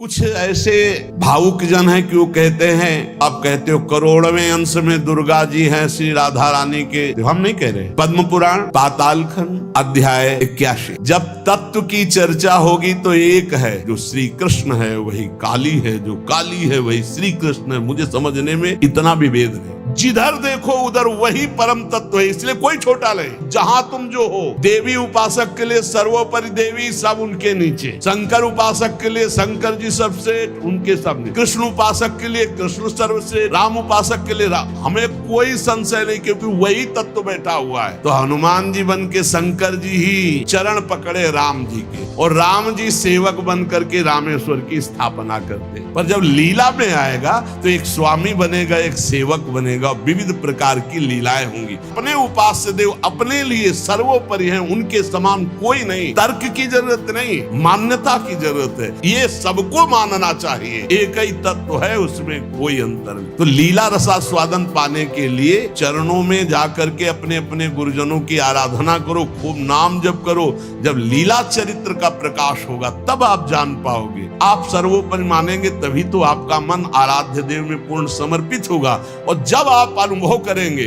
कुछ ऐसे भावुक जन हैं कि वो कहते हैं, आप कहते हो करोड़वें अंश में दुर्गा जी हैं श्री राधा रानी के, हम नहीं कह रहे। पद्म पुराण पाताल खंड अध्याय 81। जब तत्व की चर्चा होगी तो एक है, जो श्री कृष्ण है वही काली है, जो काली है वही श्री कृष्ण है। मुझे समझने में इतना भी भेद नहीं। जिधर देखो उधर वही परम तत्व है, इसलिए कोई छोटा नहीं। जहां तुम जो हो, देवी उपासक के लिए सर्वोपरि देवी, सब उनके नीचे। शंकर उपासक के लिए शंकर जी सबसे, उनके सब नीचे। कृष्ण उपासक के लिए कृष्ण सर्वश्रेष्ठ, राम उपासक के लिए राम। हमें कोई संशय नहीं, क्योंकि वही तत्व बैठा हुआ है। तो हनुमान जी बन के शंकर जी ही चरण पकड़े राम जी के, और राम जी सेवक बन करके रामेश्वर की स्थापना करते। पर जब लीला में आएगा तो एक स्वामी बनेगा, एक सेवक बनेगा, विविध प्रकार की लीलाएं होंगी। अपने उपास्य देव अपने लिए सर्वोपरि हैं, उनके समान कोई नहीं। तर्क की जरूरत नहीं, मान्यता की जरूरत है। ये सबको मानना चाहिए, एक ही तत्व है, उसमें कोई अंतर नहीं। तो लीला रसास्वादन पाने के लिए चरणों में जाकर के अपने अपने गुरुजनों की आराधना करो, खूब नाम जप करो। जब लीला चरित्र का प्रकाश होगा तब आप जान पाओगे। आप सर्वोपरि मानेंगे तभी तो आपका मन आराध्य देव में पूर्ण समर्पित होगा। और जब आप अनुभव करेंगे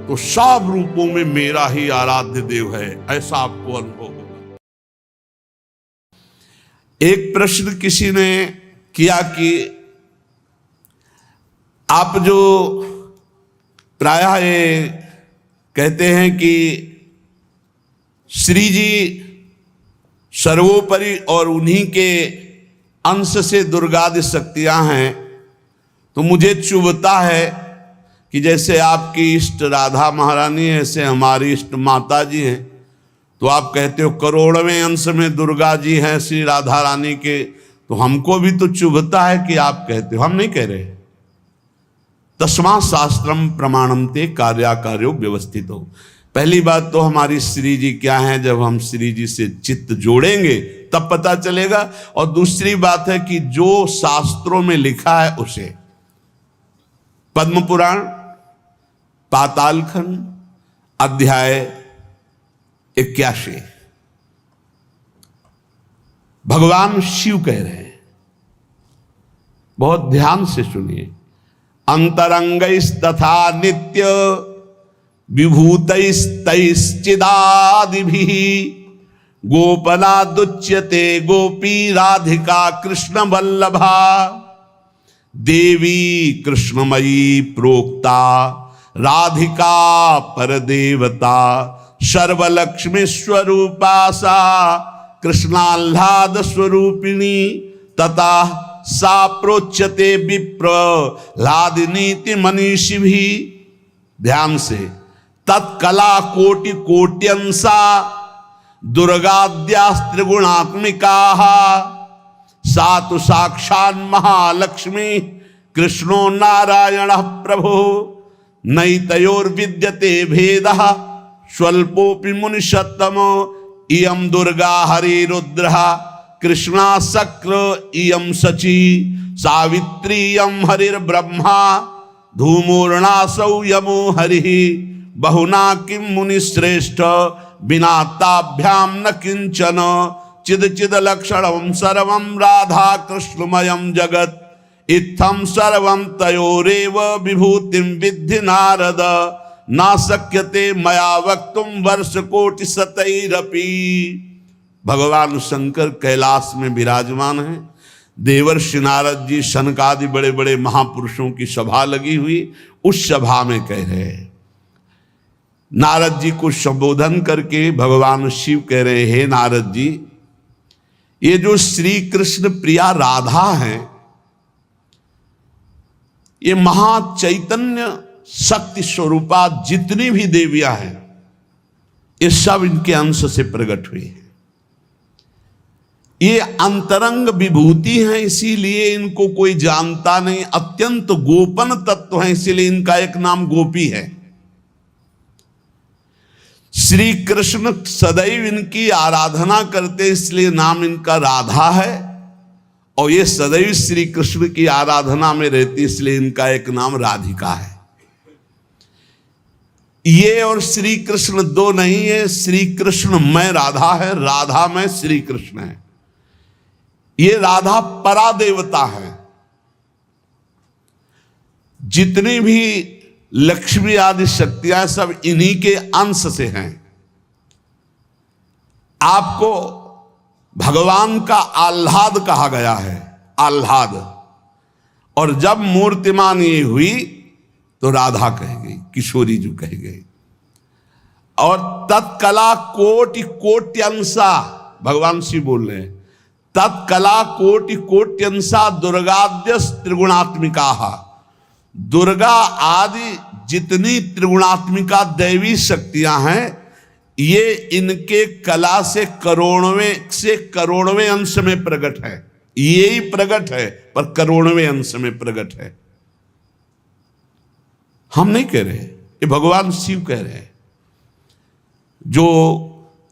तो सब रूपों में मेरा ही आराध्य देव है, ऐसा आपको अनुभव होगा। एक प्रश्न किसी ने किया कि आप जो प्रायः ये कहते हैं कि श्री जी सर्वोपरि और उन्हीं के अंश से दुर्गादि शक्तियां हैं, तो मुझे चुभता है कि जैसे आपकी इष्ट राधा महारानी है, ऐसे हमारी इष्ट माता जी हैं। तो आप कहते हो करोड़वें अंश में दुर्गा जी हैं श्री राधा रानी के, तो हमको भी तो चुभता है कि आप कहते हो, हम नहीं कह रहे। तस्मात् शास्त्रम प्रमाणम ते कार्याकार्यो व्यवस्थित हो। पहली बात तो हमारी श्री जी क्या है, जब हम श्री जी से चित्त जोड़ेंगे तब पता चलेगा। और दूसरी बात है कि जो शास्त्रों में लिखा है उसे, पद्म पुराण पाताल खंड अध्याय 81, भगवान शिव कह रहे हैं, बहुत ध्यान से सुनिए। अंतरंगैस्तथा नित्य विभूतैस्तैश्चिदादिभिः गोपनादुच्यते गोपी राधिका कृष्ण वल्लभा। देवी कृष्णमयी प्रोक्ता राधिका परदेवता सर्वलक्ष्मी स्वरूपा सा कृष्णाह्लाद स्वरूपिणी तथा सा प्रोच्यते विप्र लादिनीति मनीषी भी। ध्यान से, तत्कला कोटि कोट्यंसा दुर्गाद्यास्त्रिगुणात्मिका सातु साक्षात् महालक्ष्मी कृष्णो नारायण प्रभु। नैतयोर्विद्यते भेदः स्वल्पोऽपि मुनिषत्तमो। इयं दुर्गा हरिरुद्रः कृष्णा शक्र इयं शची सावित्री इयं हरिर्ब्रह्मा धूमोर्णासौ यमो हरिः। बहुना किं मुनिश्रेष्ठ बिना ताभ्यां न किंचन। चिद चिद लक्षणं सर्वं राधा कृष्णमयं जगत्। इत्थं सर्वं तयोरेव विभूतिं विद्धि नारद। ना शक्यते मया वक्तुं वर्षकोटि शतैरपि। भगवान शंकर कैलाश में विराजमान है। देवर्षि नारद जी, शनकादि बड़े बड़े महापुरुषों की सभा लगी हुई, उस सभा में कह रहे हैं। नारद जी को संबोधन करके भगवान शिव कह रहे हैं, हे नारद जी, ये जो श्री कृष्ण प्रिया राधा है, ये महाचैतन्य शक्ति स्वरूपा जितनी भी देवियां हैं, ये सब इनके अंश से प्रकट हुई है। ये अंतरंग विभूति हैं, इसीलिए इनको कोई जानता नहीं। अत्यंत गोपन तत्व हैं, इसीलिए इनका एक नाम गोपी है। श्री कृष्ण सदैव इनकी आराधना करते, इसलिए नाम इनका राधा है। और ये सदैव श्री कृष्ण की आराधना में रहती, इसलिए इनका एक नाम राधिका है। ये और श्री कृष्ण दो नहीं है, श्री कृष्ण में राधा है, राधा में श्री कृष्ण है। ये राधा परा देवता है। जितनी भी लक्ष्मी आदि शक्तियां सब इन्हीं के अंश से हैं। आपको भगवान का आह्लाद कहा गया है, आह्लाद। और जब मूर्तिमान ये हुई तो राधा कह गई, किशोरी जी कह गई। और तत्कला कोटि कोट्यंसा, भगवान शिव बोल रहे हैं, तत्कला कोटि कोट्यंसा दुर्गाद्य त्रिगुणात्मिका। दुर्गा आदि जितनी त्रिगुणात्मिका दैवी शक्तियां हैं, ये इनके कला से करोड़वें अंश में प्रकट है। यही प्रकट है पर करोड़वें अंश में प्रकट है। हम नहीं कह रहे, ये भगवान शिव कह रहे हैं। जो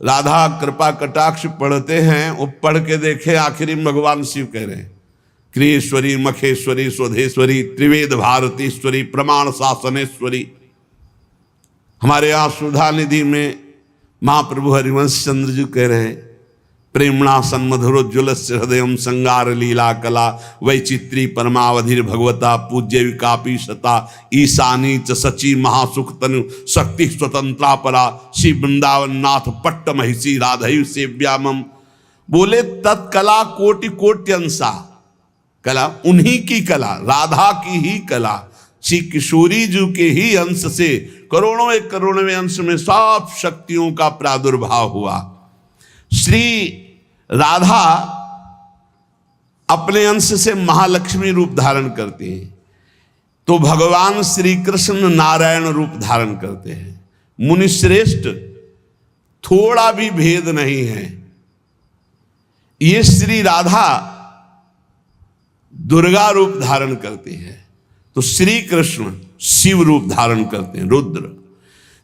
राधा कृपा कटाक्ष पढ़ते हैं वो पढ़ के देखे, आखिरी में भगवान शिव कह रहे हैं, क्रियेश्वरी मखेश्वरी स्वधेश्वरी त्रिवेद भारतीश्वरी प्रमाण शासनेश्वरी। हमारे यहाँ सुधा निधि में महाप्रभु हरिवंश चंद्र जी कह रहे हैं, प्रेमणा सन्मधुरोज्वल हृदय संगार लीला कला वैचित्री परमावधिर भगवता पूज्य विकापी शता ईशानी च सची महासुख तनु शक्ति स्वतंत्रा परा श्री वृंदावन नाथ पट्ट महिषी राधयु सेव्यामम। बोले तत्कला कोटि कोट्यंसा, कला उन्हीं की कला, राधा की ही कला, श्री किशोरी जी के ही अंश से करोड़ों अंश में सब शक्तियों का प्रादुर्भाव हुआ। श्री राधा अपने अंश से महालक्ष्मी रूप धारण करती हैं, तो भगवान श्री कृष्ण नारायण रूप धारण करते हैं। मुनिश्रेष्ठ थोड़ा भी भेद नहीं है। ये श्री राधा दुर्गा रूप धारण करती है, तो श्री कृष्ण शिव रूप धारण करते हैं, रुद्र।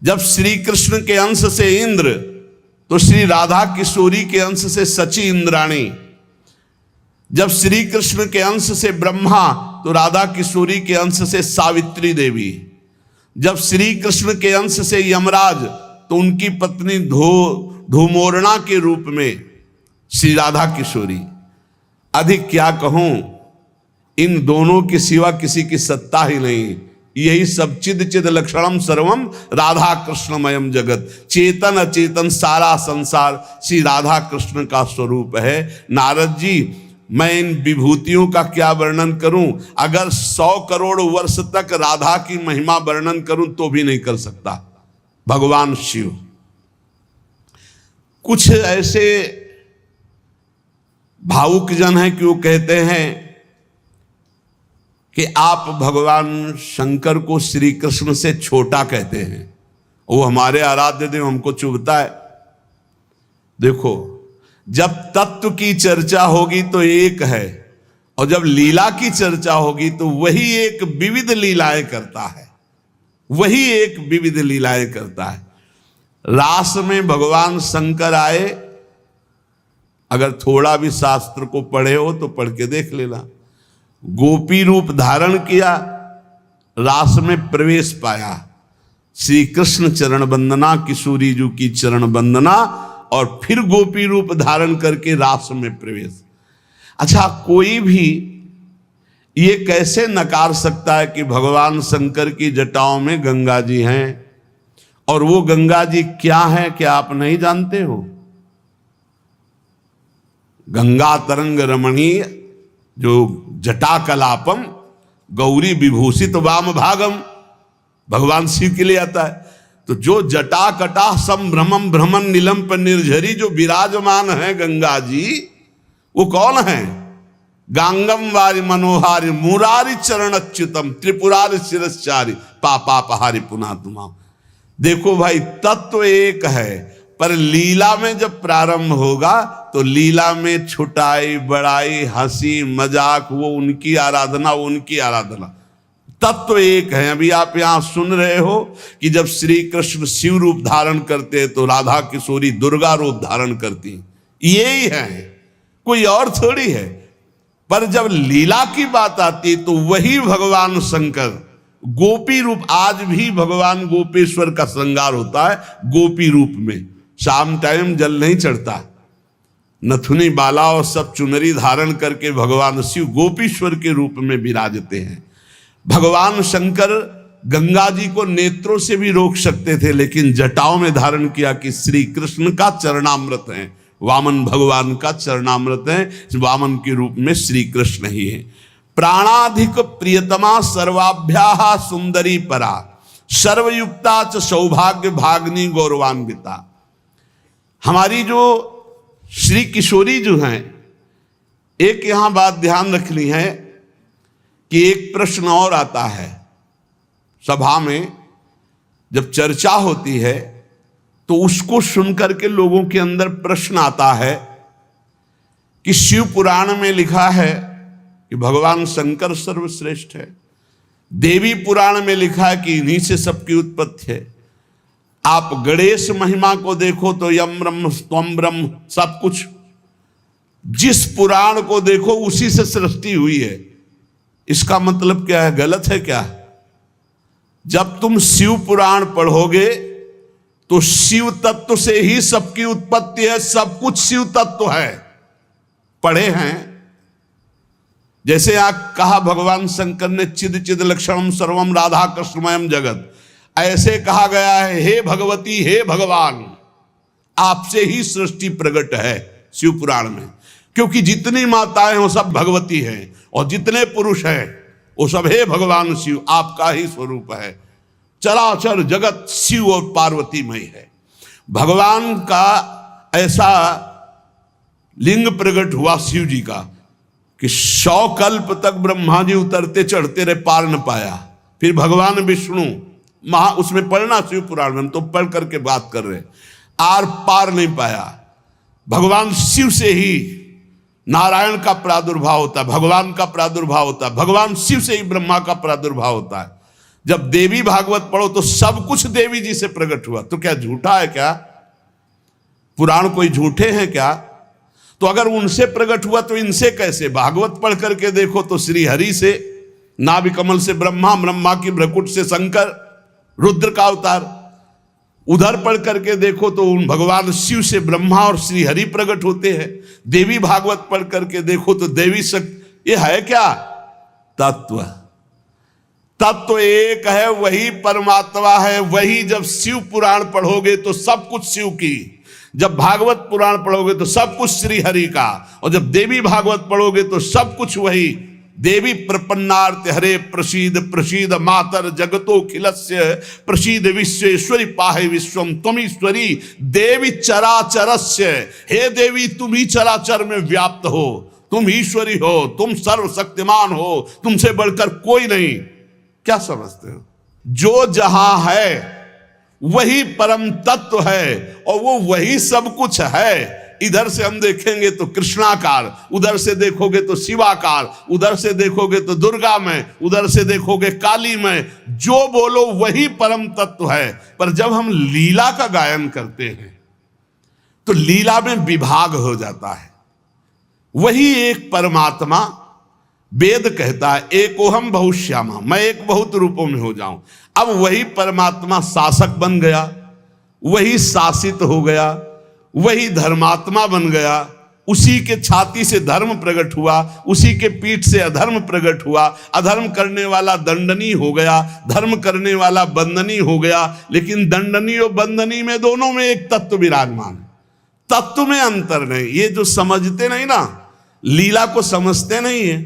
जब श्री कृष्ण के अंश से इंद्र, तो श्री राधा किशोरी के अंश से सची इंद्राणी। जब श्री कृष्ण के अंश से ब्रह्मा, तो राधा किशोरी के अंश से सावित्री देवी। जब श्री कृष्ण के अंश से यमराज, तो उनकी पत्नी धूमोरणा के रूप में श्री राधा किशोरी। अधिक क्या कहूं, इन दोनों के सिवा किसी की सत्ता ही नहीं। यही सब चिद चिद लक्षणम सर्वम राधा कृष्णमयम जगत। चेतन अचेतन सारा संसार श्री राधा कृष्ण का स्वरूप है। नारद जी, मैं इन विभूतियों का क्या वर्णन करूं? अगर 100 करोड़ वर्ष तक राधा की महिमा वर्णन करूं तो भी नहीं कर सकता। भगवान शिव कुछ ऐसे भावुक जन हैं कि वो कहते हैं कि आप भगवान शंकर को श्री कृष्ण से छोटा कहते हैं, वो हमारे आराध्य देव, हमको चुभता है। देखो, जब तत्व की चर्चा होगी तो एक है, और जब लीला की चर्चा होगी तो वही एक विविध लीलाएं करता है, वही एक विविध लीलाएं करता है। रास में भगवान शंकर आए, अगर थोड़ा भी शास्त्र को पढ़े हो तो पढ़ के देख लेना। गोपी रूप धारण किया, रास में प्रवेश पाया, श्री कृष्ण चरण वंदना, किशोरी जी की चरण वंदना, और फिर गोपी रूप धारण करके रास में प्रवेश। अच्छा, कोई भी ये कैसे नकार सकता है कि भगवान शंकर की जटाओं में गंगा जी हैं, और वो गंगा जी क्या है, क्या आप नहीं जानते हो? गंगा तरंग रमणीय जो जटा कलापम गौरी विभूषित वाम भागम, भगवान शिव के लिए आता है। तो जो जटा कटा संभ्रमम भ्रमण नीलम पर निर्झरी जो विराजमान है गंगा जी, वो कौन है? गांगम वारि मनोहारि मुरारी चरण अच्युतम त्रिपुरारि शिरश्चारी पापापहारि पुना तुमा। देखो भाई, तत्व एक है, पर लीला में जब प्रारंभ होगा तो लीला में छुटाई बड़ाई हंसी मजाक वो उनकी आराधना, वो उनकी आराधना। तत्व एक है। अभी आप यहां सुन रहे हो कि जब श्री कृष्ण शिव रूप धारण करते हैं तो राधा किशोरी दुर्गा रूप धारण करती, यही है, कोई और थोड़ी है। पर जब लीला की बात आती तो वही भगवान शंकर गोपी रूप, आज भी भगवान गोपेश्वर का श्रृंगार होता है गोपी रूप में। शाम टाइम जल नहीं चढ़ता, नथुनी बाला और सब चुनरी धारण करके भगवान शिव गोपीश्वर के रूप में विराजते हैं। भगवान शंकर गंगा जी को नेत्रों से भी रोक सकते थे, लेकिन जटाओं में धारण किया कि श्री कृष्ण का चरणामृत है, वामन भगवान का चरणामृत है, वामन के रूप में श्री कृष्ण ही है। प्राणाधिक प्रियतमा सर्वाभ्याः सुंदरी परा, सर्वयुक्ता च सौभाग्य भाग्नि गौरवान्विता। हमारी जो श्री किशोरी जो हैं, एक यहां बात ध्यान रखनी है कि एक प्रश्न और आता है सभा में, जब चर्चा होती है तो उसको सुनकर के लोगों के अंदर प्रश्न आता है कि शिव पुराण में लिखा है कि भगवान शंकर सर्वश्रेष्ठ है, देवी पुराण में लिखा है कि इन्हीं से सबकी उत्पत्ति है। आप गणेश महिमा को देखो तो यम ब्रह्म त्वम ब्रह्म, सब कुछ जिस पुराण को देखो उसी से सृष्टि हुई है। इसका मतलब क्या है? गलत है क्या? जब तुम शिव पुराण पढ़ोगे तो शिव तत्व से ही सबकी उत्पत्ति है, सब कुछ शिव तत्व है। पढ़े हैं, जैसे आप कहा भगवान शंकर ने चिद चिद लक्षणम सर्वम राधा कृष्णमयम जगत, ऐसे कहा गया है हे भगवती हे भगवान, आपसे ही सृष्टि प्रकट है शिव पुराण में, क्योंकि जितनी माताएं वो सब भगवती हैं और जितने पुरुष हैं वो सब हे भगवान शिव, आपका ही स्वरूप है। चराचर जगत शिव और पार्वतीमय है। भगवान का ऐसा लिंग प्रकट हुआ शिव जी का कि 100 कल्प तक ब्रह्मा जी उतरते चढ़ते रहे, पार न पाया। फिर भगवान विष्णु उसमें पढ़ना शिव पुराण में, हम तो पढ़ करके बात कर रहे, आर पार नहीं पाया। भगवान शिव से ही नारायण का प्रादुर्भाव होता है, भगवान का प्रादुर्भाव होता है, भगवान शिव से ही ब्रह्मा का प्रादुर्भाव होता है। जब देवी भागवत पढ़ो तो सब कुछ देवी जी से प्रकट हुआ, तो क्या झूठा है क्या? पुराण कोई झूठे हैं क्या? तो अगर उनसे प्रकट हुआ तो इनसे कैसे? भागवत पढ़ करके देखो तो श्री हरि से, नाभि कमल से ब्रह्मा, ब्रह्मा की भ्रकुट से शंकर, रुद्र का अवतार। उधर पढ़ करके देखो तो उन भगवान शिव से ब्रह्मा और श्री हरि प्रकट होते हैं। देवी भागवत पढ़ करके देखो तो देवी शक्ति। ये है क्या? तत्व। तत्व एक है, वही परमात्मा है, वही। जब शिव पुराण पढ़ोगे तो सब कुछ शिव की, जब भागवत पुराण पढ़ोगे तो सब कुछ श्री हरि का, और जब देवी भागवत पढ़ोगे तो सब कुछ वही। देवी प्रपन्नार्थ हरे प्रसीद प्रसीद मातर जगतो खिलस्य प्रसीद विश्वेश्वरी पाहे विश्वम त्वमीश्वरी देवी चराचरस्य। हे देवी, तुम ही चराचर में व्याप्त हो, तुम ईश्वरी हो, तुम सर्वशक्तिमान हो, तुमसे बढ़कर कोई नहीं। क्या समझते हो? जो जहां है वही परम तत्व है और वो वही सब कुछ है। इधर से हम देखेंगे तो कृष्णाकार, उधर से देखोगे तो शिवाकार, उधर से देखोगे तो दुर्गा में, उधर से देखोगे काली में। जो बोलो वही परम तत्व है। पर जब हम लीला का गायन करते हैं तो लीला में विभाग हो जाता है। वही एक परमात्मा, वेद कहता है एकोहम बहुश्यामा, मैं एक बहुत रूपों में हो जाऊं। अब वही परमात्मा शासक बन गया, वही शासित हो गया, वही धर्मात्मा बन गया। उसी के छाती से धर्म प्रकट हुआ, उसी के पीठ से अधर्म प्रकट हुआ। अधर्म करने वाला दंडनी हो गया, धर्म करने वाला बंदनी हो गया। लेकिन दंडनी और बंदनी में दोनों में एक तत्व विराजमान है, तत्व में अंतर नहीं। ये जो समझते नहीं ना, लीला को समझते नहीं है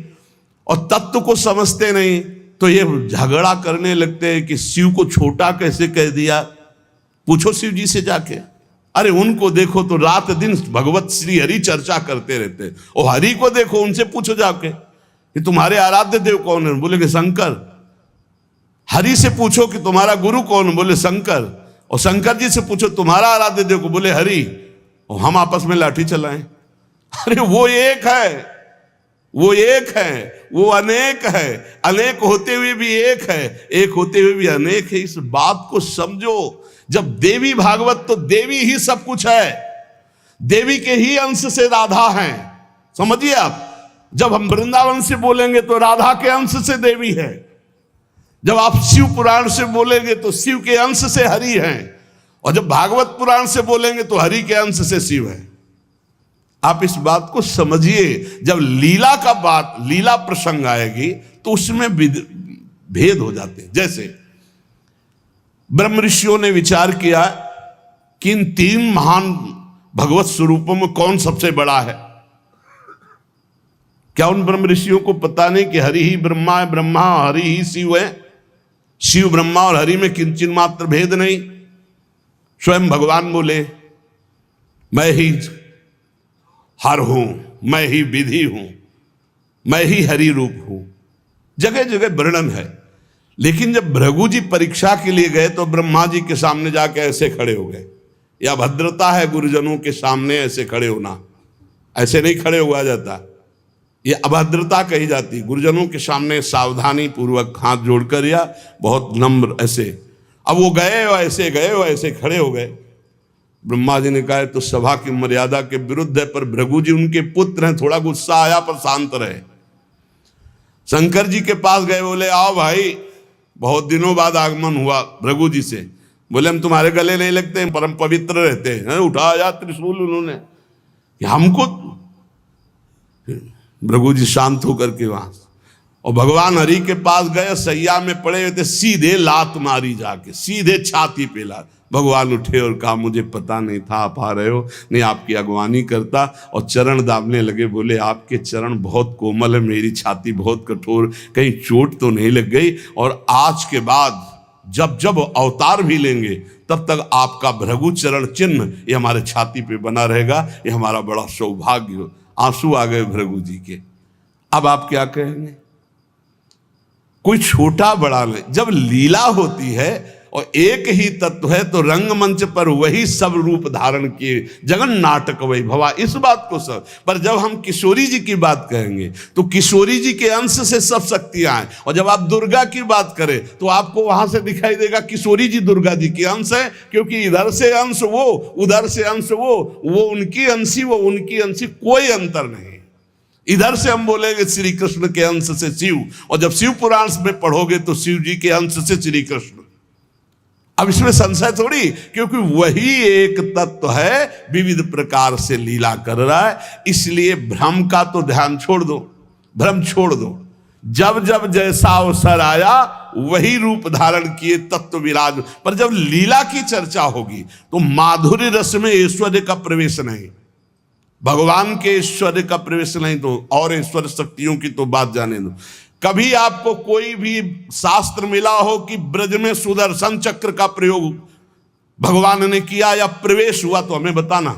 और तत्व को समझते नहीं, तो ये झगड़ा करने लगते हैं कि शिव को छोटा कैसे कह दिया। पूछो शिव जी से जाके, अरे उनको देखो तो रात दिन भगवत श्री हरि चर्चा करते रहते, और हरि को देखो, उनसे पूछो जाके कि तुम्हारे आराध्य देव कौन है, बोलेंगे शंकर। हरि से पूछो कि तुम्हारा गुरु कौन, बोले शंकर। और शंकर जी से पूछो तुम्हारा आराध्य देव को, बोले हरि। और हम आपस में लाठी चलाएं। अरे वो एक है, वो एक है, वो अनेक है। अनेक होते हुए भी एक है, एक होते हुए भी अनेक है। इस बात को समझो। जब देवी भागवत तो देवी ही सब कुछ है, देवी के ही अंश से राधा है, समझिए आप। जब हम वृंदावन से बोलेंगे तो राधा के अंश से देवी है। जब आप शिव पुराण से बोलेंगे तो शिव के अंश से हरि है, और जब भागवत पुराण से बोलेंगे तो हरि के अंश से शिव है। आप इस बात को समझिए, जब लीला का बात, लीला प्रसंग आएगी तो उसमें भेद हो जाते हैं। जैसे ब्रह्म ऋषियों ने विचार किया कि इन तीन महान भगवत स्वरूपों में कौन सबसे बड़ा है। क्या उन ब्रह्म ऋषियों को पता नहीं कि हरि ही ब्रह्मा है, ब्रह्मा हरि ही शिव है, शिव ब्रह्मा और हरि में किंचित मात्र भेद नहीं। स्वयं भगवान बोले मैं ही हर हूं, मैं ही विधि हूं, मैं ही हरि रूप हूं। जगह जगह वर्णन है। लेकिन जब भृगु जी परीक्षा के लिए गए तो ब्रह्मा जी के सामने जाके ऐसे खड़े हो गए। यह भद्रता है गुरुजनों के सामने ऐसे खड़े होना, ऐसे नहीं खड़े हुआ जाता, ये अभद्रता कही जाती। गुरुजनों के सामने सावधानी पूर्वक हाथ जोड़कर या बहुत नम्र ऐसे। अब वो गए ऐसे खड़े हो गए। ब्रह्मा जी ने कहा तो सभा की मर्यादा के विरुद्ध है, पर भृगु जी उनके पुत्र हैं, थोड़ा गुस्सा आया पर शांत रहे। शंकर जी के पास गए, बोले आओ भाई, बहुत दिनों बाद आगमन हुआ भृगु जी से। बोले हम तुम्हारे गले नहीं लगते हैं, परम पवित्र रहते हैं। उठाया त्रिशूल उन्होंने कि हमको। भृगु जी शांत होकर के वहां, और भगवान हरि के पास गए, सैया में पड़े हुए थे, सीधे लात मारी जाके, सीधे छाती पे लात। भगवान उठे और कहा मुझे पता नहीं था आप आ रहे हो, नहीं आपकी अगवानी करता। और चरण दाबने लगे, बोले आपके चरण बहुत कोमल है, मेरी छाती बहुत कठोर, कहीं चोट तो नहीं लग गई। और आज के बाद जब जब अवतार भी लेंगे तब तक आपका भृगु चरण चिन्ह ये हमारे छाती पे बना रहेगा, ये हमारा बड़ा सौभाग्य हो। आंसू आ गए भृगु जी के। अब आप क्या कहेंगे? कोई छोटा बड़ा नहीं। जब लीला होती है और एक ही तत्व है तो रंगमंच पर वही सब रूप धारण किए, जगन नाटक वही भवा, इस बात को सब। पर जब हम किशोरी जी की बात कहेंगे तो किशोरी जी के अंश से सब शक्तियां हैं। और जब आप दुर्गा की बात करें तो आपको वहां से दिखाई देगा किशोरी जी दुर्गा जी की अंश है, क्योंकि इधर से अंश वो, उधर से अंश वो उनकी अंशी, वो उनकी अंशी, कोई अंतर नहीं। इधर से हम बोलेंगे श्री कृष्ण के अंश से शिव, और जब शिव पुराण में पढ़ोगे तो शिव जी के अंश से श्री कृष्ण। अब इसमें संशय थोड़ी, क्योंकि वही एक तत्व है, विविध प्रकार से लीला कर रहा है। इसलिए भ्रम का तो ध्यान छोड़ दो, भ्रम छोड़ दो। जब जब जैसा अवसर आया वही रूप धारण किए तत्व विराज। पर जब लीला की चर्चा होगी तो माधुर्य रस में ऐश्वर्य का प्रवेश नहीं, भगवान के ऐश्वर्य का प्रवेश नहीं, तो और ऐश्वर्य शक्तियों की तो बात जाने दो। कभी आपको कोई भी शास्त्र मिला हो कि ब्रज में सुदर्शन चक्र का प्रयोग भगवान ने किया या प्रवेश हुआ, तो हमें बताना।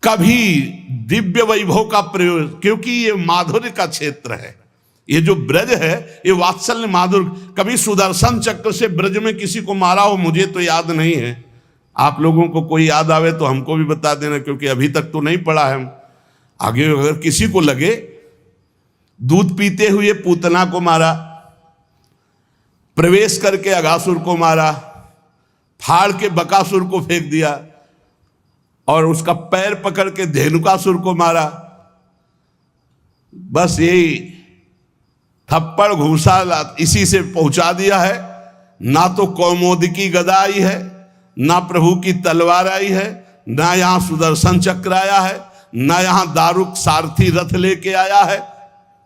कभी दिव्य वैभव का प्रयोग, क्योंकि ये माधुर्य का क्षेत्र है, ये जो ब्रज है ये वात्सल्य माधुर्य। कभी सुदर्शन चक्र से ब्रज में किसी को मारा हो, मुझे तो याद नहीं है। आप लोगों को कोई याद आवे तो हमको भी बता देना, क्योंकि अभी तक तो नहीं पढ़ा है। आगे अगर किसी को लगे, दूध पीते हुए पूतना को मारा, प्रवेश करके अगासुर को मारा, फाड़ के बकासुर को फेंक दिया, और उसका पैर पकड़ के धेनुकासुर को मारा, बस यही थप्पड़ घूसा इसी से पहुंचा दिया है। ना तो कौमोदकी गदा आई है, ना प्रभु की तलवार आई है, ना यहां सुदर्शन चक्र आया है, ना यहां दारुक सारथी रथ लेके आया है।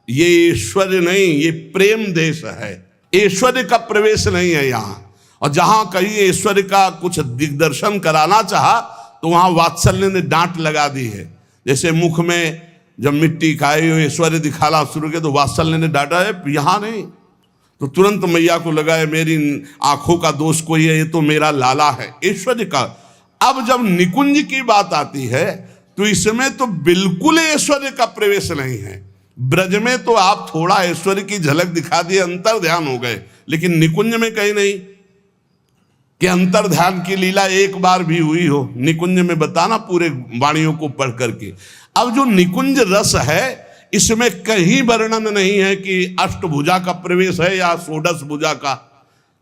ये ऐश्वर्य नहीं, ये प्रेम देश है, ऐश्वर्य का प्रवेश नहीं है यहाँ। और जहां कहीं ऐश्वर्य का कुछ दिग्दर्शन कराना चाहा तो वहां वात्सल्य ने डांट लगा दी है। जैसे मुख में जब मिट्टी खाई हो ऐश्वर्य दिखाना शुरू किया तो वात्सल्य ने डांटा है, यहाँ नहीं। तो तुरंत मैया को लगा है मेरी आंखों का दोष कोई है, ये तो मेरा लाला है, ऐश्वर्य का। अब जब निकुंज की बात आती है तो इसमें तो बिल्कुल ऐश्वर्य का प्रवेश नहीं है। ब्रज में तो आप थोड़ा ऐश्वर्य की झलक दिखा दिए, अंतर ध्यान हो गए, लेकिन निकुंज में कहीं नहीं कि अंतर ध्यान की लीला एक बार भी हुई हो। निकुंज में बताना पूरे वाणियों को पढ़ करके। अब जो निकुंज रस है इसमें कहीं वर्णन नहीं है कि अष्टभुजा का प्रवेश है या षोडश भुजा का,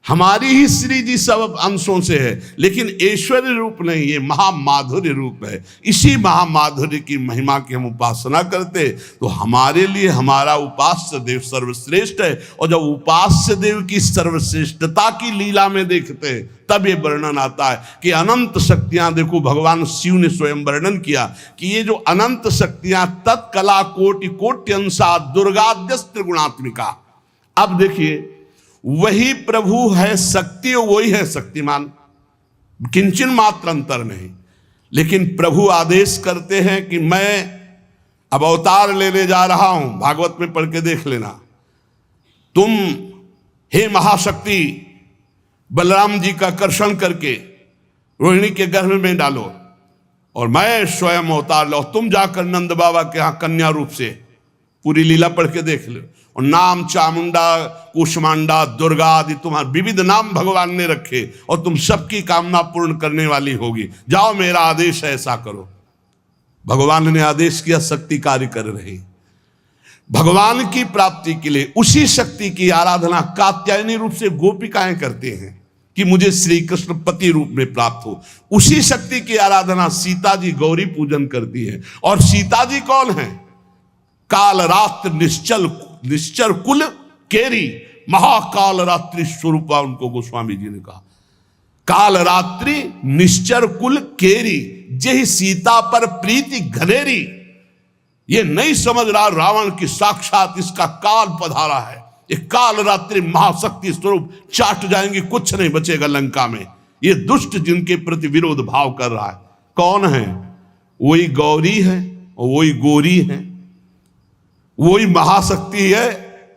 हमारी ही श्री जी सब अंशों से है, लेकिन ऐश्वर्य रूप नहीं, ये महामाधुर्य रूप है। इसी महामाधुर्य की महिमा की हम उपासना करते तो हमारे लिए हमारा उपास्य देव सर्वश्रेष्ठ है। और जब उपास्य देव की सर्वश्रेष्ठता की लीला में देखते हैं तब ये वर्णन आता है कि अनंत शक्तियां, देखो भगवान शिव ने स्वयं वर्णन किया कि ये जो अनंत शक्तियां तत्कला कोटि कोट्यंसा दुर्गाद्यस्त्र गुणात्मिका। अब देखिए, वही प्रभु है शक्ति, वही है शक्तिमान, किंचन मात्र अंतर नहीं। लेकिन प्रभु आदेश करते हैं कि मैं अब अवतार लेने जा रहा हूं, भागवत में पढ़ के देख लेना, तुम हे महाशक्ति बलराम जी का कर्षण करके रोहिणी के गर्भ में डालो और मैं स्वयं अवतार लो। तुम जाकर नंद बाबा के यहाँ कन्या रूप से पूरी लीला पढ़ के देख लो। और नाम चामुंडा, कुष्मांडा, दुर्गा आदि तुम्हारे विविध नाम भगवान ने रखे और तुम सबकी कामना पूर्ण करने वाली होगी। जाओ, मेरा आदेश है, ऐसा करो। भगवान ने आदेश किया, शक्ति कार्य कर रही। भगवान की प्राप्ति के लिए उसी शक्ति की आराधना कात्यायनी रूप से गोपिकाएं करते हैं कि मुझे श्री कृष्ण पति रूप में प्राप्त हो। उसी शक्ति की आराधना सीता जी गौरी पूजन करती है। और सीता जी कौन है? काल रात्र निश्चर कुल केरी, महाकाल रात्रि स्वरूपा उनको गोस्वामी जी ने कहा। काल रात्रि निश्चर कुल केरी, जय सीता पर प्रीति घनेरी। ये नहीं समझ रहा रावण की साक्षात इसका काल पधारा है। ये काल रात्रि महाशक्ति स्वरूप चाट जाएंगे, कुछ नहीं बचेगा लंका में। ये दुष्ट जिनके प्रति विरोध भाव कर रहा है कौन है? वही गौरी है और वही गोरी है, वही महाशक्ति है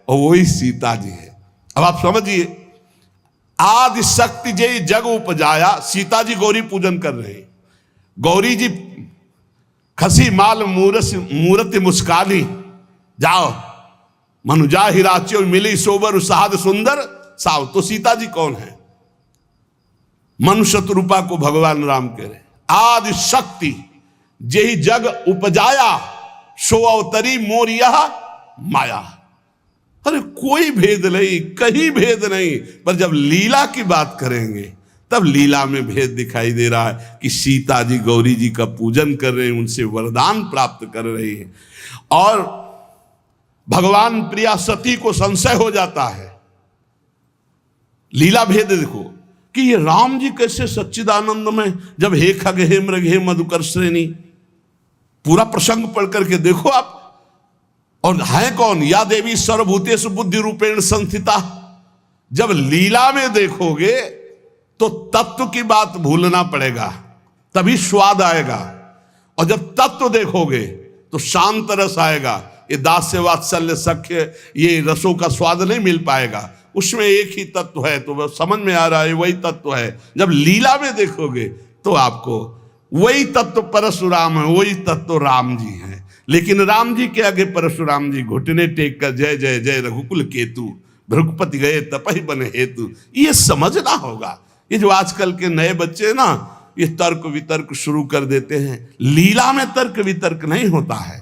और वही सीता जी है। अब आप समझिए, आदि शक्ति जय जग उपजाया, सीता जी गौरी पूजन कर रहे हैं। गौरी जी खसी माल मूर्ति मुस्कानी, जाओ मनुजा हिराच्यो मिली सोबर साध सुंदर साव। तो सीता जी कौन है? मनुष्य रूपा को भगवान राम कह रहे। आदि शक्ति जय जग उपजाया, सो अवतरी मोर यह माया। अरे कोई भेद नहीं, कहीं भेद नहीं। पर जब लीला की बात करेंगे तब लीला में भेद दिखाई दे रहा है कि सीता जी गौरी जी का पूजन कर रहे हैं, उनसे वरदान प्राप्त कर रही हैं। और भगवान प्रिया सती को संशय हो जाता है। लीला भेद देखो कि ये राम जी कैसे सच्चिदानंद में, जब हे खग हे मृग हे मधुकर श्रेणी, पूरा प्रसंग पढ़ करके देखो आप। और है कौन? या देवी सर्वभूतेषु बुद्धि रूपेण संस्थिता। जब लीला में देखोगे तो तत्व की बात भूलना पड़ेगा, तभी स्वाद आएगा। और जब तत्व देखोगे तो शांत रस आएगा। ये दास्य वात्सल्य सख्य, ये रसों का स्वाद नहीं मिल पाएगा। उसमें एक ही तत्व है, तो वह समझ में आ रहा है वही तत्व है। जब लीला में देखोगे तो आपको वही तत्व परशुराम है, वही तत्व राम जी हैं। लेकिन राम जी के आगे परशुराम जी घुटने टेक कर जय जय जय रघुकुल केतु, भृगुपति गए तपहि बन हेतु। ये समझना होगा। ये जो आजकल के नए बच्चे ना, ये तर्क वितर्क शुरू कर देते हैं। लीला में तर्क वितर्क नहीं होता है,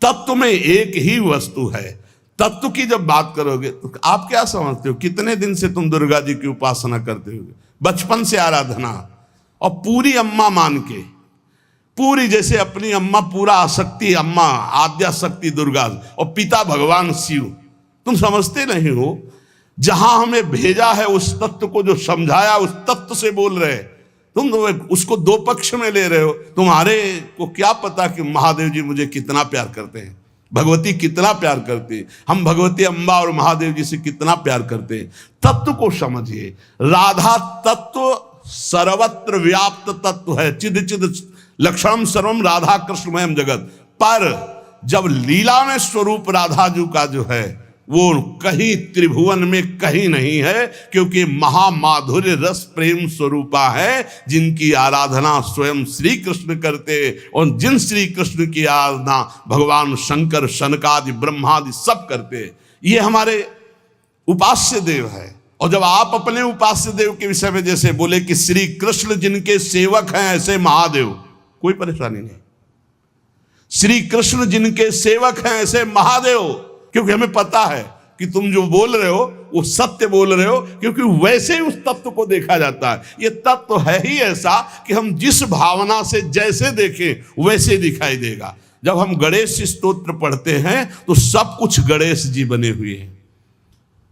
तत्व में एक ही वस्तु है। तत्व की जब बात करोगे तो आप क्या समझते हो? कितने दिन से तुम दुर्गा जी की उपासना करते हो? बचपन से आराधना, और पूरी अम्मा मान के, पूरी जैसे अपनी अम्मा, पूरा आसक्ति अम्मा, आद्या शक्ति दुर्गा, और पिता भगवान शिव। तुम समझते नहीं हो, जहां हमें भेजा है उस तत्व को, जो समझाया उस तत्व से बोल रहे। तुम उसको दो पक्ष में ले रहे हो। तुम्हारे को क्या पता कि महादेव जी मुझे कितना प्यार करते हैं, भगवती कितना प्यार करती है, हम भगवती अम्बा और महादेव जी से कितना प्यार करते हैं। तत्व को समझिए। राधा तत्व सर्वत्र व्याप्त तत्व है, चिद चिद लक्षणम सर्वम राधा कृष्णमयम जगत। पर जब लीला में स्वरूप राधा जी का जो है वो कहीं त्रिभुवन में कहीं नहीं है, क्योंकि महामाधुर्य रस प्रेम स्वरूपा है, जिनकी आराधना स्वयं श्री कृष्ण करते। और जिन श्री कृष्ण की आराधना भगवान शंकर, शनकादि, ब्रह्मादि सब करते। ये हमारे उपास्य देव है। और जब आप अपने उपास्य देव के विषय में जैसे बोले कि श्री कृष्ण जिनके सेवक हैं ऐसे महादेव, कोई परेशानी नहीं। श्री कृष्ण जिनके सेवक हैं ऐसे महादेव, क्योंकि हमें पता है कि तुम जो बोल रहे हो वो सत्य बोल रहे हो, क्योंकि वैसे ही उस तत्व को देखा जाता है। ये तत्व है ही ऐसा कि हम जिस भावना से जैसे देखें वैसे दिखाई देगा। जब हम गणेश स्तोत्र पढ़ते हैं तो सब कुछ गणेश जी बने हुए हैं,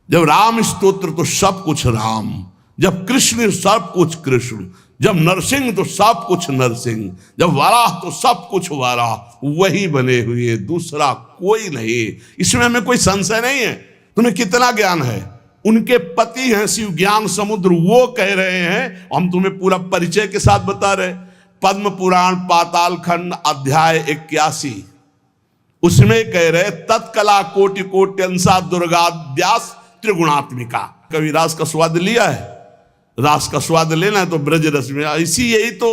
जब राम स्तोत्र तो सब कुछ राम, जब कृष्ण सब कुछ कृष्ण, जब नरसिंह तो सब कुछ नरसिंह, जब वाराह तो सब कुछ वाराह, वही बने हुए, दूसरा कोई नहीं। इसमें हमें कोई संशय नहीं है। तुम्हें कितना ज्ञान है? उनके पति हैं शिव ज्ञान समुद्र, वो कह रहे हैं, हम तुम्हें पूरा परिचय के साथ बता रहे। पद्म पुराण पाताल खंड अध्याय 81, उसमें कह रहे तत्कला कोटि कोट्यंसा दुर्गाद्यास त्रिगुणात्मिका। कभी रास का स्वाद लिया है? रास का स्वाद लेना है तो ब्रज रस में, इसी यही तो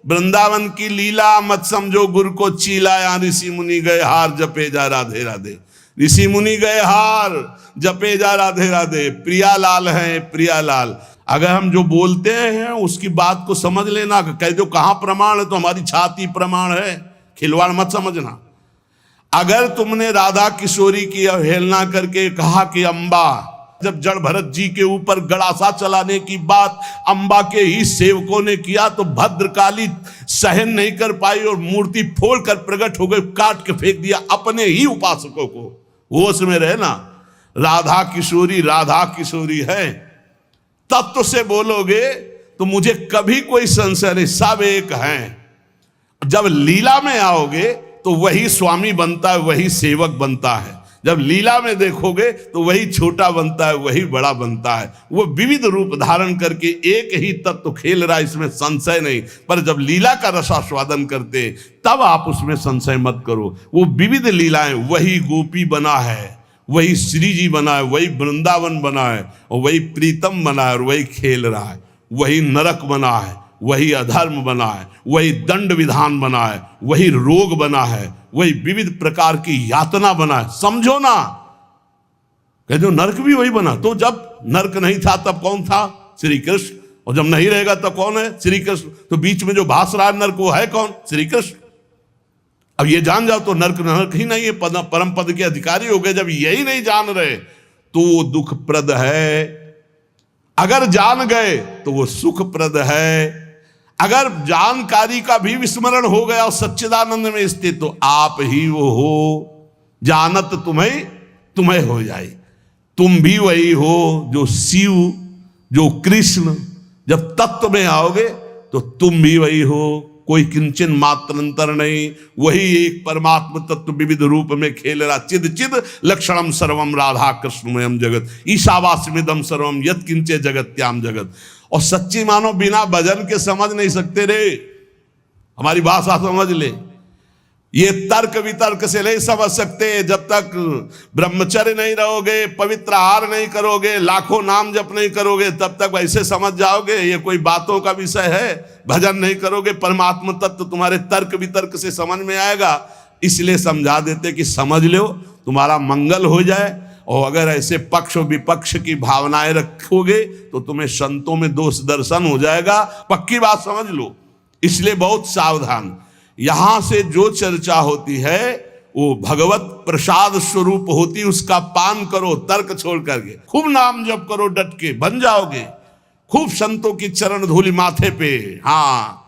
वृंदावन की लीला, मत समझो गुरु को चीला, या ऋषि मुनि गए हार जपे जा राधे राधे। ऋषि मुनि गए हार जपे जा राधे राधे, प्रियालाल हैं प्रियालाल। अगर हम जो बोलते हैं उसकी बात को समझ लेना, कह दो कहाँ प्रमाण है तो हमारी छाती प्रमाण है, खिलवाड़ मत समझना। अगर तुमने राधा किशोरी की अवहेलना करके कहा कि अम्बा, जब जड़ भरत जी के ऊपर गड़ासा चलाने की बात अम्बा के ही सेवकों ने किया तो भद्रकाली सहन नहीं कर पाई और मूर्ति फोड़कर प्रकट हो गई, काट के फेंक दिया अपने ही उपासकों को। होश में रहे ना, राधा किशोरी है। तत्व से बोलोगे तो मुझे कभी कोई संशय नहीं, सब एक हैं। जब लीला में आओगे तो वही स्वामी बनता है, वही सेवक बनता है। जब लीला में देखोगे तो वही छोटा बनता है, वही बड़ा बनता है। वो विविध रूप धारण करके एक ही तत्व खेल रहा है, इसमें संशय नहीं। पर जब लीला का रसास्वादन करते तब आप उसमें संशय मत करो। वो विविध लीलाएं, वही गोपी बना है, वही श्री जी बना है, वही वृंदावन बना है, और वही प्रीतम बना है और वही खेल रहा है। वही नरक बना है, वही अधर्म बना है, वही दंड विधान बना है, वही रोग बना है, वही विविध प्रकार की यातना बना है। समझो ना, कह दो नरक भी वही बना। तो जब नरक नहीं था तब कौन था? श्री कृष्ण। और जब नहीं रहेगा तब कौन है? श्री कृष्ण। तो बीच में जो भास रहा है नरक, वो है कौन? श्री कृष्ण। अब ये जान जाओ तो नरक ही नहीं है, परम पद के अधिकारी हो गए। जब यही नहीं जान रहे तो वो दुखप्रद है, अगर जान गए तो वो सुखप्रद है। अगर जानकारी का भी विस्मरण हो गया और सच्चिदानंद में स्थित तो आप ही वो हो, जानत तुम्हें हो जाए। तुम भी वही हो जो शिव, जो कृष्ण। जब तत्व में आओगे तो तुम भी वही हो, कोई किंचन मात्र अंतर नहीं। वही एक परमात्म तत्व विविध रूप में खेल रहा। चिद चिद लक्षणम सर्वम राधा कृष्णमयम जगत ईशावास्यमिदम सर्वम यत् किंचे जगत्याम जगत। और सच्ची मानो बिना भजन के समझ नहीं सकते रे, हमारी भाषा समझ ले। ये तर्क वितर्क से नहीं समझ सकते। जब तक ब्रह्मचर्य नहीं रहोगे, पवित्र आहार नहीं करोगे, लाखों नाम जप नहीं करोगे, तब तक वैसे समझ जाओगे ये कोई बातों का विषय है। भजन नहीं करोगे, परमात्म तत्व तुम्हारे तर्क वितर्क से समझ में आएगा। इसलिए समझा देते कि समझ लो, तुम्हारा मंगल हो जाए। और अगर ऐसे पक्ष और विपक्ष की भावनाएं रखोगे तो तुम्हें संतों में दोष दर्शन हो जाएगा। पक्की बात समझ लो। इसलिए बहुत सावधान। यहां से जो चर्चा होती है वो भगवत प्रसाद स्वरूप होती, उसका पान करो तर्क छोड़ करके। खूब नाम जप करो, डट के बन जाओगे। खूब संतों की चरण धूलि माथे पे। हाँ,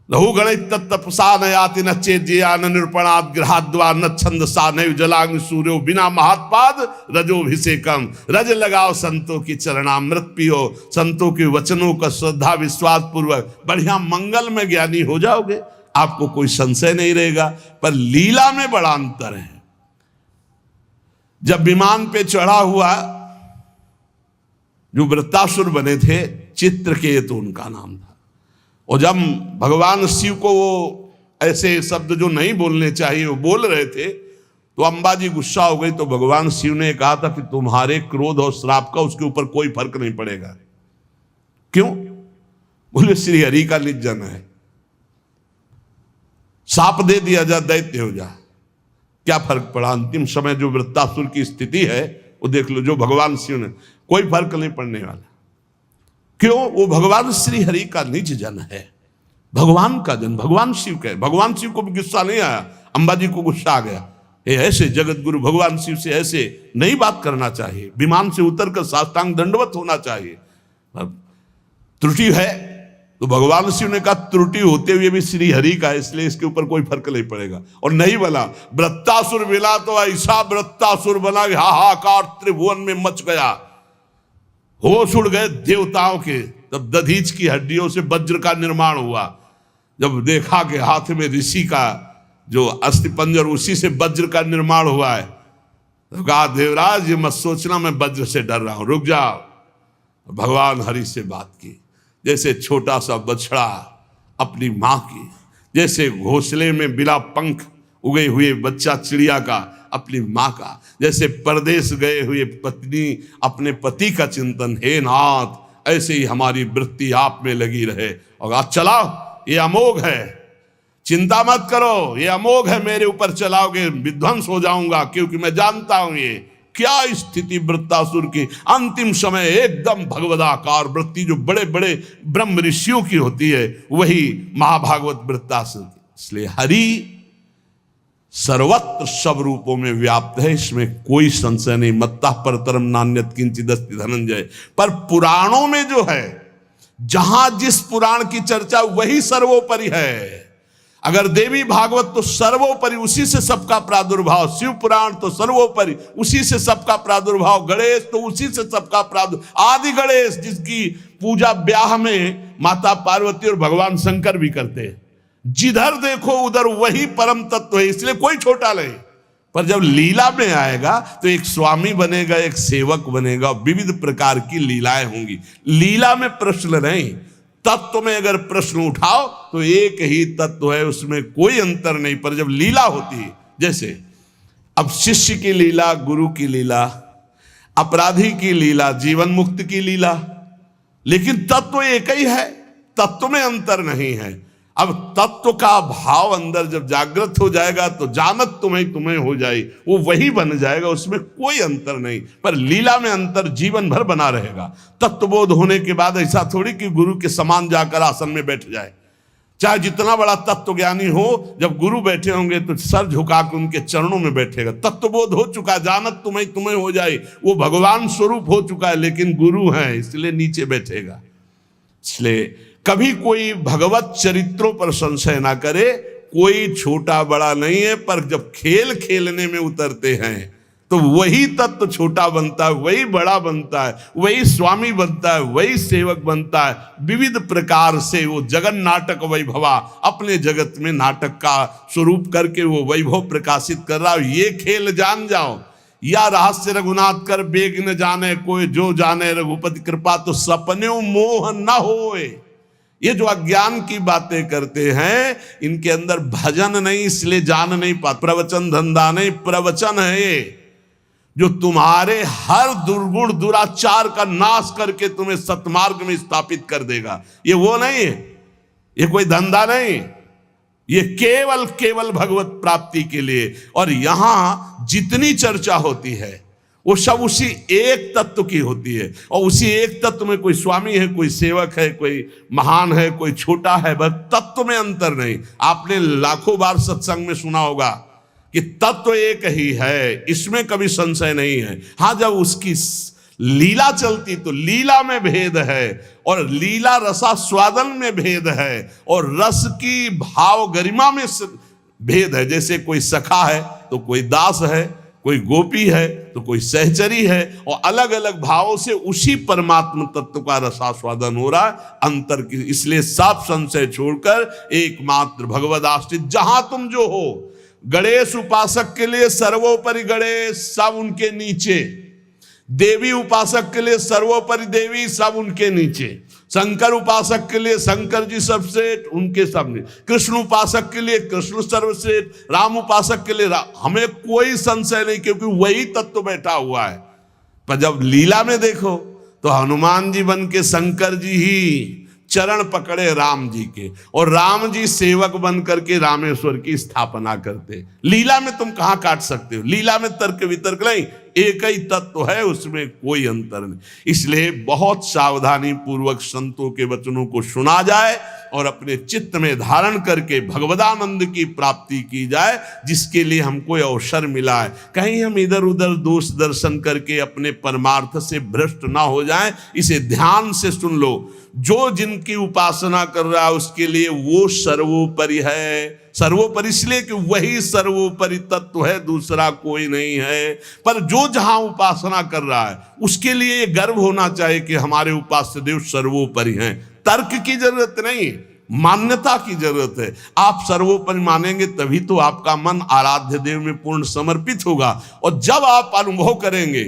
लहु गणित तत्तपसा न याति न चेज्या न निरूपणात् गृहाद्वा न छंदसा न जलांग सूर्यो बिना महात्पाद रजोभिषेकम। रज लगाओ संतों की चरणामृत पियो, संतों के वचनों का श्रद्धा विश्वास पूर्वक बढ़िया मंगल में ज्ञानी हो जाओगे। आपको कोई संशय नहीं रहेगा। पर लीला में बड़ा अंतर है। जब विमान पे चढ़ा हुआ जो वृत्तासुर बने थे, चित्रकेतु उनका नाम था। और जब भगवान शिव को वो ऐसे शब्द जो नहीं बोलने चाहिए वो बोल रहे थे तो अंबा जी गुस्सा हो गई। तो भगवान शिव ने कहा था कि तुम्हारे क्रोध और श्राप का उसके ऊपर कोई फर्क नहीं पड़ेगा। क्यों? बोले श्री हरि का निज जन है, साप दे दिया जा, दैत्य हो जा, क्या फर्क पड़ा? अंतिम समय जो वृत्तासुर की स्थिति है वो देख लो। जो भगवान शिव ने, कोई फर्क नहीं पड़ने वाला। क्यों? वो भगवान श्री हरि का निज जन है, भगवान का जन, भगवान शिव का है। भगवान शिव को भी गुस्सा नहीं आया, अंबा जी को गुस्सा आ गया। ये ऐसे जगत गुरु भगवान शिव से ऐसे नहीं बात करना चाहिए, विमान से उतरकर साष्टांग दंडवत होना चाहिए। त्रुटि है तो भगवान शिव ने कहा त्रुटि होते हुए भी श्री हरि का, इसलिए इसके ऊपर कोई फर्क नहीं पड़ेगा। और नहीं बना, वृत्तासुर मिला तो ऐसा वृत्तासुर बना कि हाहाकार त्रिभुवन में मच गया, होश उड़ गए देवताओं के। तब दधीच की हड्डियों से वज्र का निर्माण हुआ। जब देखा कि हाथ में ऋषि का जो अस्थिपंजर, उसी से वज्र का निर्माण हुआ है, तो कहा देवराज ये मत सोचना मैं वज्र से डर रहा हूं, रुक जाओ। भगवान हरि से बात की, जैसे छोटा सा बछड़ा अपनी माँ की, जैसे घोंसले में बिना पंख उगे हुए बच्चा चिड़िया का अपनी माँ का, जैसे परदेश गए हुए पत्नी अपने पति का चिंतन, हे नाथ ऐसे ही हमारी वृत्ति आप में लगी रहे। और आज चलाओ, ये अमोघ है, चिंता मत करो, ये अमोघ है, मेरे ऊपर चलाओगे विध्वंस हो जाऊंगा, क्योंकि मैं जानता हूं ये क्या स्थिति वृत्तासुर की। अंतिम समय एकदम भगवदाकार वृत्ति जो बड़े बड़े ब्रह्म ऋषियों की होती है, वही महाभागवत वृत्तासुर की। इसलिए हरि सर्वत्र सब रूपों में व्याप्त है, इसमें कोई संशय नहीं। मत्तः परतरम नान्यत् किंचिदस्ति धनंजय। पर पुराणों में जो है, जहां जिस पुराण की चर्चा वही सर्वोपरि है। अगर देवी भागवत तो सर्वोपरि, उसी से सबका प्रादुर्भाव, शिव पुराण तो सर्वोपरि, उसी से सबका प्रादुर्भाव, गणेश तो उसी से सबका प्रादुर्भाव, आदि गणेश जिसकी पूजा ब्याह में माता पार्वती और भगवान शंकर भी करते हैं। जिधर देखो उधर वही परम तत्व है, इसलिए कोई छोटा नहीं। पर जब लीला में आएगा तो एक स्वामी बनेगा, एक सेवक बनेगा, विविध प्रकार की लीलाएं होंगी। लीला में प्रश्न नहीं, तत्व में अगर प्रश्न उठाओ तो एक ही तत्व है, उसमें कोई अंतर नहीं। पर जब लीला होती है, जैसे अब शिष्य की लीला, गुरु की लीला, अपराधी की लीला, जीवन मुक्त की लीला, लेकिन तत्व एक ही है, तत्व में अंतर नहीं है। अब तत्व का भाव अंदर जब जागृत हो जाएगा तो जानत तुम्हें हो जाए, वो वही बन जाएगा, उसमें कोई अंतर नहीं। पर लीला में अंतर जीवन भर बना रहेगा। तत्वबोध होने के बाद ऐसा थोड़ी कि गुरु के समान जाकर आसन में बैठ जाए, चाहे जितना बड़ा तत्व ज्ञानी हो, जब गुरु बैठे होंगे तो सर झुका के उनके चरणों में बैठेगा। तत्वबोध हो चुका, जानत तुम्हें हो जाए, वो भगवान स्वरूप हो चुका है, लेकिन गुरु है इसलिए नीचे बैठेगा। इसलिए कभी कोई भगवत चरित्रों पर संशय ना करे, कोई छोटा बड़ा नहीं है। पर जब खेल खेलने में उतरते हैं तो वही तत्व छोटा बनता है, वही बड़ा बनता है, वही स्वामी बनता है, वही सेवक बनता है। विविध प्रकार से वो जगन नाटक वैभवा अपने जगत में नाटक का स्वरूप करके वो वैभव प्रकाशित कर रहा है। ये खेल जान जाओ, या रहस्य रघुनाथ कर बेग न जाने कोई, जो जाने रघुपति कृपा तो सपने मोह न होए। ये जो अज्ञान की बातें करते हैं, इनके अंदर भजन नहीं, इसलिए जान नहीं पाते। प्रवचन धंधा नहीं, प्रवचन है ये जो तुम्हारे हर दुर्गुण दुराचार का नाश करके तुम्हें सतमार्ग में स्थापित कर देगा। ये वो नहीं है, ये कोई धंधा नहीं, ये केवल भगवत प्राप्ति के लिए। और यहां जितनी चर्चा होती है वो सब उसी एक तत्व की होती है, और उसी एक तत्व में कोई स्वामी है, कोई सेवक है, कोई महान है, कोई छोटा है, बस तत्व में अंतर नहीं। आपने लाखों बार सत्संग में सुना होगा कि तत्व एक ही है, इसमें कभी संशय नहीं है। हाँ, जब उसकी लीला चलती तो लीला में भेद है, और लीला रसास्वादन में भेद है, और रस की भाव गरिमा में भेद है। जैसे कोई सखा है तो कोई दास है, कोई गोपी है तो कोई सहचरी है, और अलग अलग भावों से उसी परमात्मा तत्व का रसास्वादन हो रहा है। अंतर की, इसलिए सब संशय छोड़कर एकमात्र भगवद आश्रित जहां तुम जो हो। गणेश उपासक के लिए सर्वोपरि गणेश, सब उनके नीचे। देवी उपासक के लिए सर्वोपरि देवी, सब उनके नीचे। शंकर उपासक के लिए शंकर जी सर्वश्रेष्ठ, उनके सामने। कृष्ण उपासक के लिए कृष्ण सर्वश्रेष्ठ, राम उपासक के लिए राम। हमें कोई संशय नहीं, क्योंकि वही तत्व बैठा हुआ है। पर जब लीला में देखो तो हनुमान जी बन के शंकर जी ही चरण पकड़े राम जी के, और राम जी सेवक बन करके रामेश्वर की स्थापना करते। लीला में तुम कहां काट सकते हो? लीला में तर्क वितर्क नहीं, एक ही तत्व है, उसमें कोई अंतर नहीं। इसलिए बहुत सावधानी पूर्वक संतों के वचनों को सुना जाए और अपने चित्त में धारण करके भगवदानंद की प्राप्ति की जाए, जिसके लिए हमको अवसर मिला है। कहीं हम इधर उधर दोष दर्शन करके अपने परमार्थ से भ्रष्ट ना हो जाए, इसे ध्यान से सुन लो। जो जिनकी उपासना कर रहा है उसके लिए वो सर्वोपरि है। सर्वोपरि इसलिए कि वही सर्वोपरि तत्व है, दूसरा कोई नहीं है। पर जो जहां उपासना कर रहा है उसके लिए ये गर्व होना चाहिए कि हमारे उपास्य देव सर्वोपरि हैं। तर्क की जरूरत नहीं, मान्यता की जरूरत है। आप सर्वोपरि मानेंगे तभी तो आपका मन आराध्य देव में पूर्ण समर्पित होगा। और जब आप अनुभव करेंगे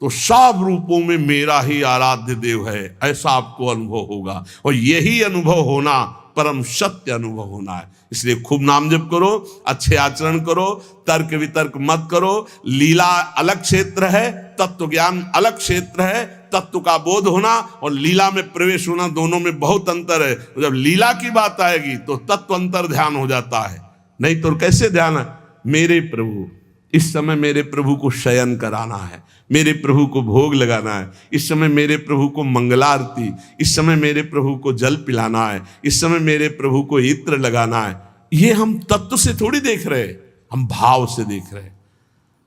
तो सब रूपों में मेरा ही आराध्य देव है, ऐसा आपको अनुभव होगा। और यही अनुभव होना परम सत्य अनुभव होना है। इसलिए खूब नाम जप करो, अच्छे आचरण करो, तर्क वितर्क मत करो। लीला अलग क्षेत्र है, तत्व ज्ञान अलग क्षेत्र है। तत्व का बोध होना और लीला में प्रवेश होना, दोनों में बहुत अंतर है। जब लीला की बात आएगी तो तत्व अंतर ध्यान हो जाता है, नहीं तो कैसे ध्यान है। मेरे प्रभु, इस समय मेरे प्रभु को शयन कराना है, मेरे प्रभु को भोग लगाना है, इस समय मेरे प्रभु को मंगलारती, इस समय मेरे प्रभु को जल पिलाना है, इस समय मेरे प्रभु को इत्र लगाना है। ये हम तत्व से थोड़ी देख रहे, हम भाव से देख रहे।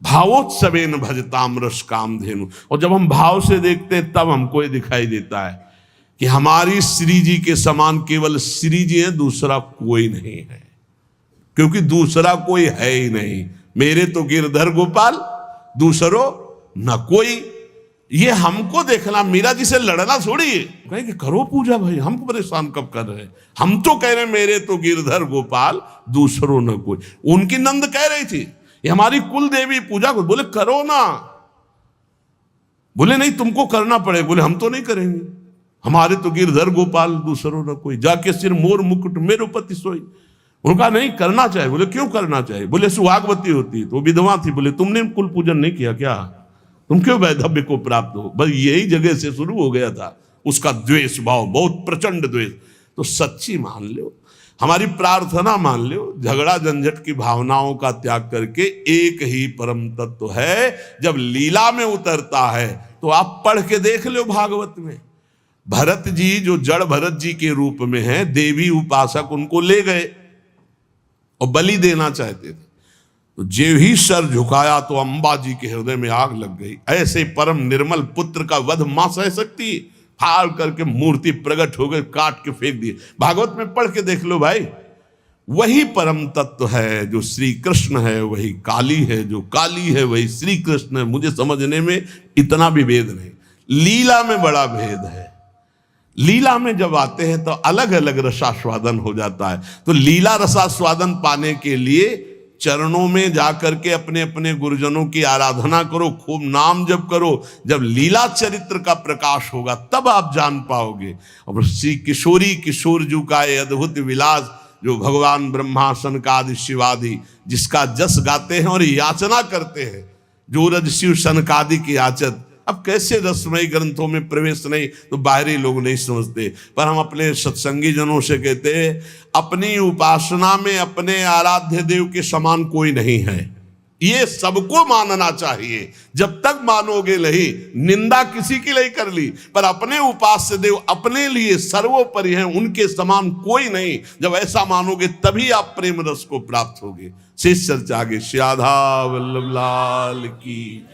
भावोत्सवेन भजताम रस कामधेनु। और जब हम भाव से देखते हैं तब हमको ये दिखाई देता है कि हमारी श्री जी के समान केवल श्री जी है, दूसरा कोई नहीं है। क्योंकि दूसरा कोई है ही नहीं। मेरे तो गिरधर गोपाल, दूसरो न कोई। ये हमको देखना, मीरा जी से लड़ना थोड़ी है। कहेंगे करो पूजा भाई, हमको परेशान कब कर रहे हैं। हम तो कह रहे मेरे तो गिरधर गोपाल, दूसरो न कोई। उनकी नंद कह रही थी ये हमारी कुल देवी पूजा को, बोले करो ना। बोले नहीं तुमको करना पड़े। बोले हम तो नहीं करेंगे, हमारे तो गिरधर गोपाल, दूसरो न कोई। जाके सिर मोर मुकुट मेरो पति सोई। उनका नहीं करना चाहिए। बोले क्यों करना चाहिए। बोले सुहागवती होती तो विधवा थी। बोले तुमने कुल पूजन नहीं किया क्या, तुम क्यों वैधव्य को प्राप्त हो। बस यही जगह से शुरू हो गया था उसका द्वेष भाव, बहुत प्रचंड द्वेष। तो सच्ची मान लो, हमारी प्रार्थना मान लो, झगड़ा झंझट की भावनाओं का त्याग करके एक ही परम तत्व है। जब लीला में उतरता है तो आप पढ़ के देख लो भागवत में। भरत जी जो जड़ भरत जी के रूप में है, देवी उपासक उनको ले गए और बलि देना चाहते थे। तो जो ही सर झुकाया तो अंबा जी के हृदय में आग लग गई। ऐसे परम निर्मल पुत्र का वध मां सह सकती, फाड़ करके मूर्ति प्रकट हो गई, काट के फेंक दिए। भागवत में पढ़ के देख लो भाई। वही परम तत्व है जो श्री कृष्ण है, वही काली है, जो काली है वही श्री कृष्ण है। मुझे समझने में इतना भी भेद नहीं, लीला में बड़ा भेद है। लीला में जब आते हैं तो अलग अलग रसास्वादन हो जाता है। तो लीला रसास्वादन पाने के लिए चरणों में जाकर के अपने अपने गुरुजनों की आराधना करो, खूब नाम जप करो। जब लीला चरित्र का प्रकाश होगा तब आप जान पाओगे। और श्री किशोरी किशोर जू का ये अद्भुत विलास, जो भगवान ब्रह्मा सनकादि शिवादि जिसका जस गाते हैं और याचना करते हैं, जो रज शिव सनकादि की याचत। अब कैसे रसमयी ग्रंथों में प्रवेश नहीं तो बाहरी लोग नहीं समझते, पर हम अपने सत्संगी जनों से कहते हैं अपनी उपासना में अपने आराध्य देव के समान कोई नहीं है। ये सबको मानना चाहिए। जब तक मानोगे नहीं, निंदा किसी की नहीं कर ली, पर अपने उपास्य देव अपने लिए सर्वोपरि हैं, उनके समान कोई नहीं। जब ऐसा मानोगे तभी आप प्रेम रस को प्राप्त होगे। शेष चर्चा आगे। श्री राधा वल्लभ लाल की।